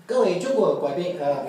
各位中国来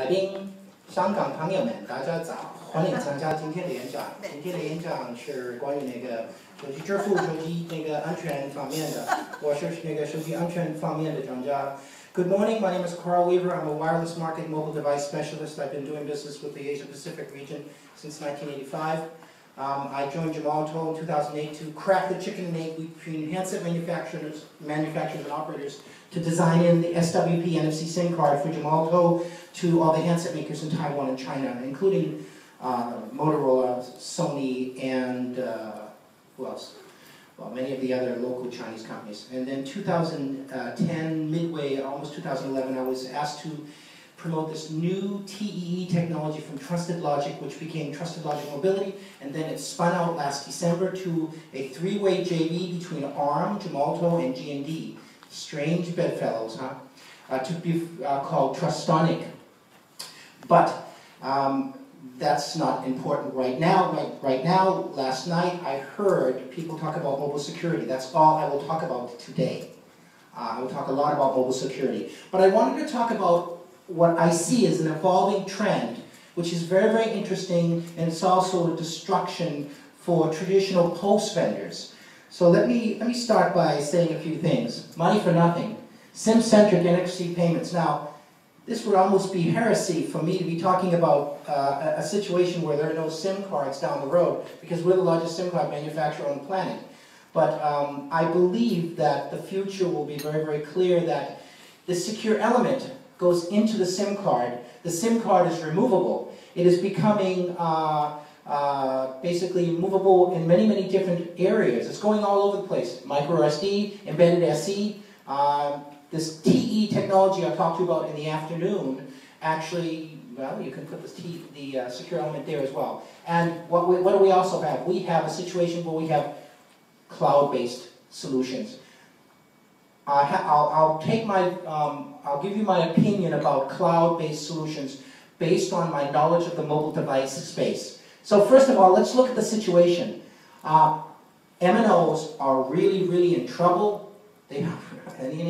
宾、香港朋友们，大家早！欢迎参加今天的演讲。今天的演讲是关于那个手机支付、手机那个安全方面的。我是那个手机安全方面的专家。Good morning, my name is Karl. I'm a wireless market mobile device specialist. I've been doing business with the Asia Pacific region since 1985. I joined Gemalto in 2008 to crack the chicken and egg between handset manufacturers and operators to design in the SWP-NFC SIM card for Gemalto to all the handset makers in Taiwan and China, including Motorola, Sony, and who else? Well, many of the other local Chinese companies. And then 2010, midway, almost 2011, I was asked to promote this new TEE technology from Trusted Logic, which became Trusted Logic Mobility, and then it spun out last December to a three-way JV between ARM, Gemalto, and G&D. Strange bedfellows, huh? To be called Trustonic. But that's not important right now. Right now, last night, I heard people talk about mobile security. That's all I will talk about today. I will talk a lot about mobile security. But I wanted to talk about what I see as an evolving trend, which is very, very interesting, and it's also a destruction for traditional POS vendors. So let me start by saying a few things. Money for nothing. SIM-centric NFC payments. Now, this would almost be heresy for me to be talking about a situation where there are no SIM cards down the road, because we're the largest SIM card manufacturer on the planet. But I believe that the future will be very, very clear that the secure element goes into the SIM card. The SIM card is removable. It is becoming basically movable in many, many different areas. It's going all over the place. Micro SD, embedded SE. This TE technology I talked to you about in the afternoon, actually, well, you can put the secure element there as well. And what do we also have? We have a situation where we have cloud-based solutions. I'll give you my opinion about cloud-based solutions based on my knowledge of the mobile device space. So first of all, let's look at the situation. MNOs are really, really in trouble. Any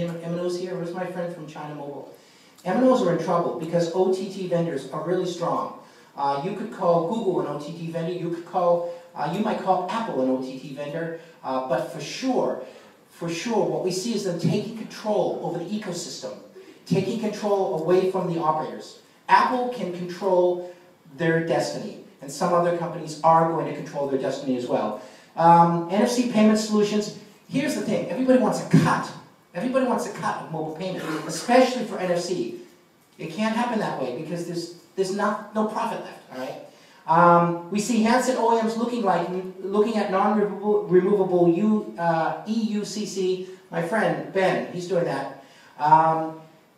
MNOs here? Where's my friend from China Mobile? MNOs are in trouble because OTT vendors are really strong. You could call Google an OTT vendor. You might call Apple an OTT vendor. But for sure, what we see is them taking control over the ecosystem, taking control away from the operators. Apple can control their destiny, and some other companies are going to control their destiny as well. NFC payment solutions, here's the thing, everybody wants a cut. Everybody wants a cut of mobile payment, especially for NFC. It can't happen that way because there's no profit left, all right? We see handset OEMs looking at non-removable EUCC. My friend Ben, he's doing that.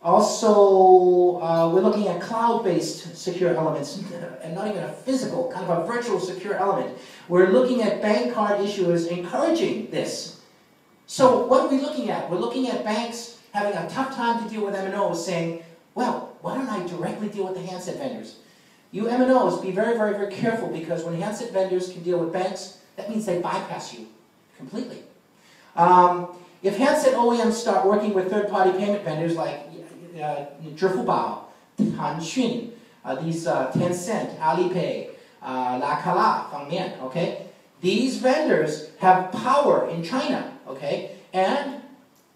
Also, we're looking at cloud-based secure elements, and not even a physical, kind of a virtual secure element. We're looking at bank card issuers encouraging this. So what are we looking at? We're looking at banks having a tough time to deal with MNOs, saying, well, why don't I directly deal with the handset vendors? You MNOs, be very, very, very careful, because when handset vendors can deal with banks, that means they bypass you completely. If handset OEMs start working with third-party payment vendors like 支付宝, Tanxun, these Tencent, Alipay, Lakala 方面, okay? These vendors have power in China, okay? And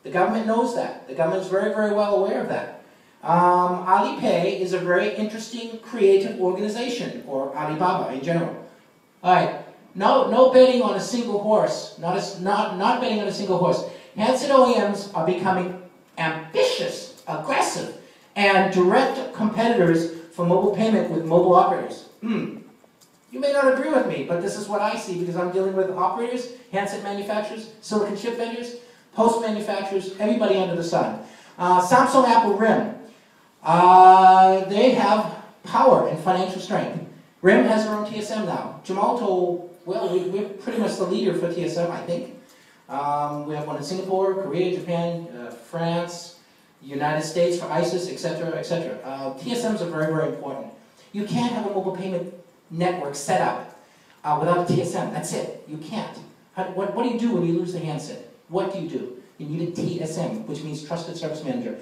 the government knows that. The government's very, very well aware of that. Alipay is a very interesting, creative organization, or Alibaba in general. All right, no betting on a single horse. Not betting on a single horse. Handset OEMs are becoming ambitious, aggressive, and direct competitors for mobile payment with mobile operators. You may not agree with me, but this is what I see because I'm dealing with operators, handset manufacturers, silicon chip vendors, post manufacturers, everybody under the sun. Samsung, Apple, RIM. They have power and financial strength. RIM has their own TSM now. Gemalto, well, we're pretty much the leader for TSM, I think. We have one in Singapore, Korea, Japan, France, United States for ISIS, etc., etc. TSMs are very, very important. You can't have a mobile payment network set up without a TSM. That's it. You can't. What do you do when you lose the handset? What do you do? You need a TSM, which means Trusted Service Manager.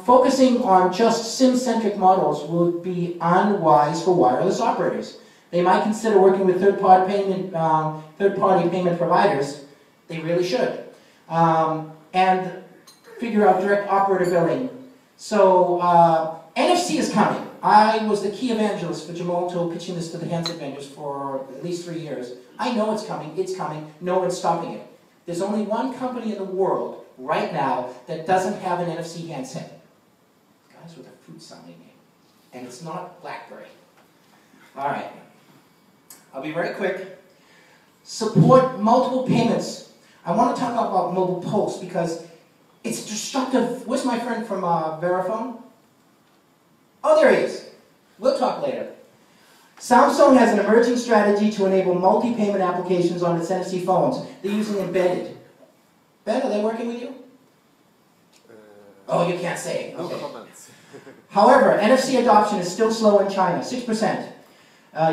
Focusing on just SIM-centric models would be unwise for wireless operators. They might consider working with third-party payment providers. They really should. And figure out direct operator billing. So NFC is coming. I was the key evangelist for Gemalto pitching this to the handset vendors for at least 3 years. I know it's coming, no one's stopping it. There's only one company in the world right now that doesn't have an NFC handset. Guys with a fruit-sounding name. And it's not BlackBerry. All right. I'll be very quick. Support multiple payments. I want to talk about mobile POS because it's destructive. Where's my friend from Verifone? Oh, there he is. We'll talk later. Samsung has an emerging strategy to enable multi-payment applications on its NFC phones. They're using embedded. Ben, are they working with you? Oh, you can't say. No okay. comments. However, NFC adoption is still slow in China, 6%.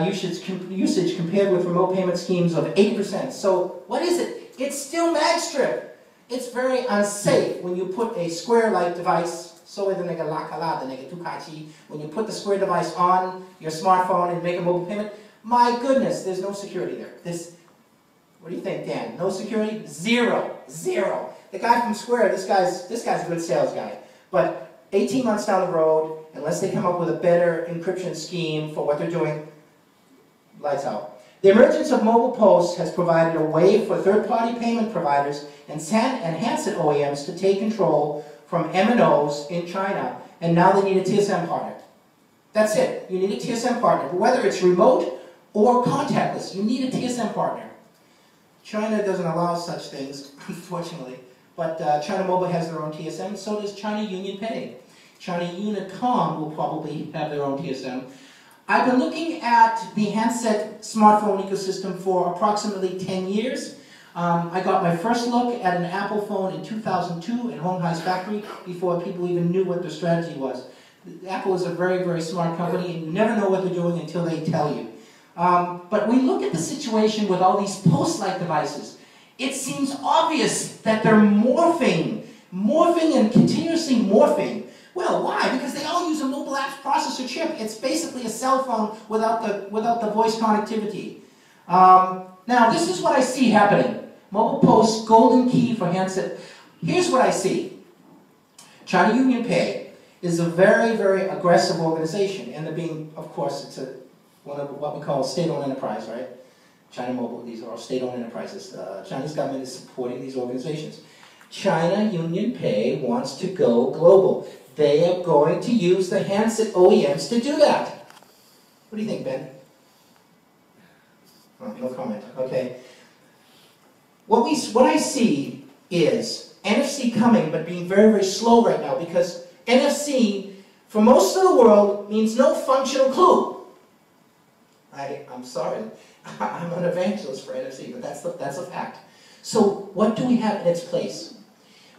Usage compared with remote payment schemes of 80%. So what is it? It's still magstrip. It's very unsafe when you put a square-like device, when you put the square device on your smartphone and make a mobile payment, my goodness, there's no security there. What do you think, Dan? No security? Zero. Zero. The guy from Square, this guy's a good sales guy. But 18 months down the road, unless they come up with a better encryption scheme for what they're doing, lights out. The emergence of mobile POS has provided a way for third-party payment providers and handset OEMs to take control from MNOs in China, and now they need a TSM partner. That's it. You need a TSM partner. Whether it's remote or contactless, you need a TSM partner. China doesn't allow such things, unfortunately, but China Mobile has their own TSM, so does China UnionPay. China Unicom will probably have their own TSM. I've been looking at the handset smartphone ecosystem for approximately 10 years. I got my first look at an Apple phone in 2002 in Hong Kong's factory before people even knew what their strategy was. Apple is a very, very smart company, and you never know what they're doing until they tell you. But we look at the situation with all these POS-like devices. It seems obvious that they're morphing and continuously morphing. Well, why? Because they all use a mobile apps processor chip. It's basically a cell phone without the voice connectivity. Now, this is what I see happening. Mobile POS, golden key for handset. Here's what I see. China UnionPay is a very, very aggressive organization, and they're being, of course, it's one of what we call state-owned enterprise, right? China Mobile, these are all state-owned enterprises. Chinese government is supporting these organizations. China UnionPay wants to go global. They are going to use the handset OEMs to do that. What do you think, Ben? Oh, no comment. Okay. What I see is NFC coming, but being very, very slow right now, because NFC, for most of the world, means no functional clue. I'm sorry. I'm an evangelist for NFC, but that's a fact. So what do we have in its place?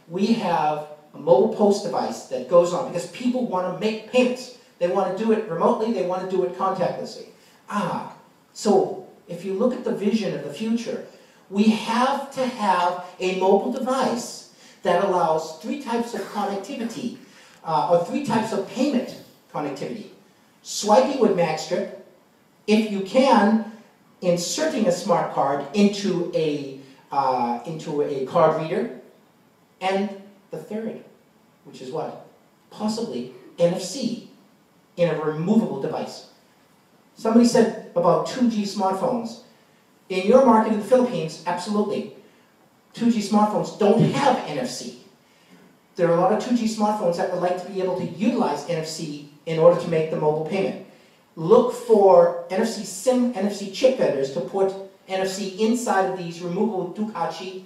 We have a mobile POS device that goes on because people want to make payments. They want to do it remotely. They want to do it contactlessly. So if you look at the vision of the future, we have to have a mobile device that allows 3 types of connectivity, or 3 types of payment connectivity. Swiping with magstrip, if you can, inserting a smart card into a card reader, and the third, which is what? Possibly NFC in a removable device. Somebody said about 2G smartphones. In your market in the Philippines, absolutely. 2G smartphones don't have NFC. There are a lot of 2G smartphones that would like to be able to utilize NFC in order to make the mobile payment. Look for NFC SIM, NFC chip vendors to put NFC inside of these removable Dukachi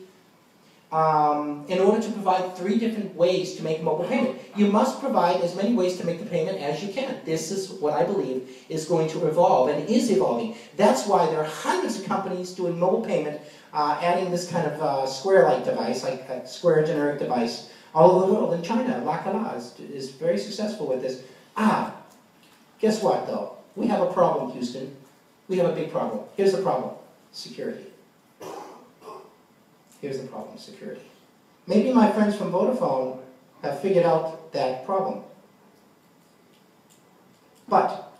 in order to provide 3 different ways to make mobile payment. You must provide as many ways to make the payment as you can. This is what I believe is going to evolve and is evolving. That's why there are hundreds of companies doing mobile payment, adding this kind of Square-like device, like a Square generic device, all over the world. In China, Lakala is very successful with this. Guess what though? We have a problem, Houston. We have a big problem. Here's the problem. Security. Here's the problem, security. Maybe my friends from Vodafone have figured out that problem. But,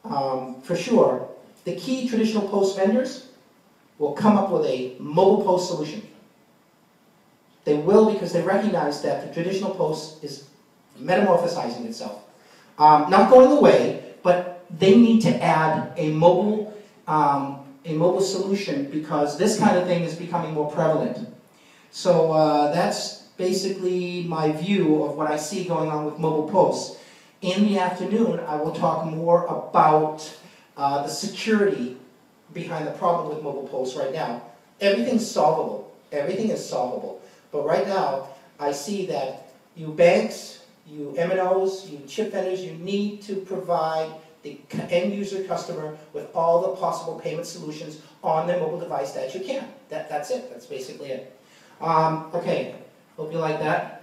for sure, the key traditional post vendors will come up with a mobile post solution. They will, because they recognize that the traditional post is metamorphosizing itself. Not going away, but they need to add a mobile solution because this kind of thing is becoming more prevalent. So that's basically my view of what I see going on with mobile posts. In the afternoon, I will talk more about the security behind the problem with mobile posts right now. Everything's solvable. Everything is solvable. But right now, I see that you banks, you M&Os, you chip vendors, you need to provide the end user customer with all the possible payment solutions on their mobile device that you can. That's it. That's basically it. Okay, hope you like that.